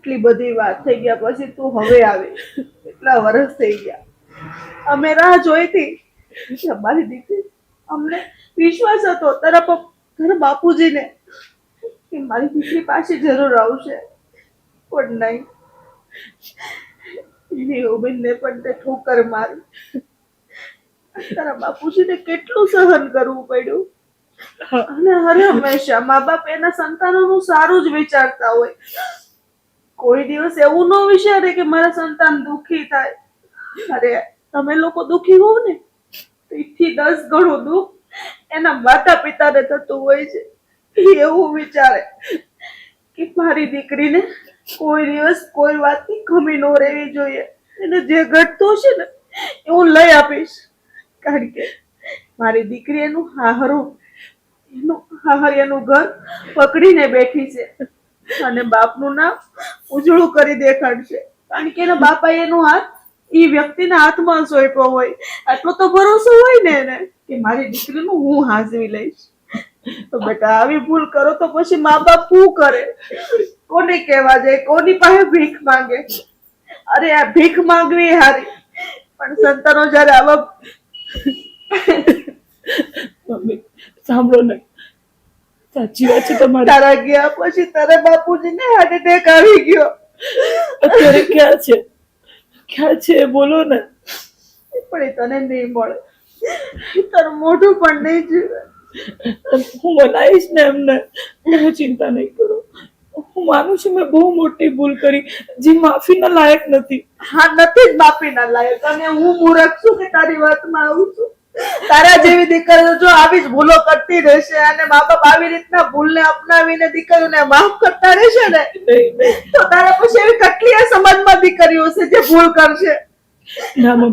એટલી બધી વાત થઈ ગયા પછી તું હવે આવી, એટલા વર્ષ થઈ ગયા, અમે રાહ જોઈતી કે અમારી દીકરી, અમને વિશ્વાસ હતો તારા બાપુજીને કે મારી દીકરી પાછી જરૂર આવશે, પણ નહીં, એની ઉમેદને પણ તે ઠોકર મારી. તારા બાપુજીને કેટલું સહન કરવું પડ્યું. અને હર હંમેશા મા બાપ એના સંતાનોનું સારું જ વિચારતા હોય. કોઈ દિવસ એવું ન વિચારે કે મારા સંતાન દુઃખી થાય. અરે તમે લોકો દુઃખી હોવ ને, 10 ગણું દુઃખ એના માતા પિતાને થતું હોય છે. એ એવું વિચારે કે મારી દીકરીને કોઈ દિવસ કોઈ વાતની કમી ન રહેવી જોઈએ. એને જે ઘટતું હશે ને એ હું લઈ આપીશ, કારણ કે મારી દીકરી એનું હાહરિયાનું ઘર પકડીને બેઠી છે અને બાપનું નામ ઉજળું કરી દેખાડશે, કારણ કે એના બાપાએ એનો હાથ એ વ્યક્તિના હાથમાં સોંપ્યો હોય. આટલો તો ભરોસો હોય ને એને કે મારી દીકરીનું હું હાજરી લઈશ. તો બેટા આવી ભૂલ કરો તો પછી મા બાપ શું કરે? કોને કહેવા જાય? કોની પાસે ભીખ માંગે? અરે આ ભીખ માંગવી હારી, પણ સંતાનો જયારે આવા મમ્મી સાંભળો ને, સાચી વાત છે તમારી. તારા ગયા પછી તારા બાપુજીને હાર્ટ એટેક આવી ગયો. અત્યારે ક્યાં છે બોલો ને. પણ એ તને નહીં મળે, તારું મોઢું પણ નહીં જીવે. હું મનાઈશ ને એમને, તમે ચિંતા નહીં કરો. હું માનું છું મેં બહુ મોટી ભૂલ કરી જે માફીના લાયક નથી. હા, નથી જ માફીના લાયક. અને હું મૂર્ખ છું કે તારી વાતમાં આવું છું? તારા જેવી દીકરીઓ જો આવી જ ભૂલો કરતી રહેશે અને મા બાપ આવી રીતના ભૂલને અપનાવીને દીકરીઓને માફ કરતા રહેશે ને, તો તારા પછી એવી કેટલી સમાજમાં દીકરીઓ છે જે ભૂલ કરશે. ના મમ્મી.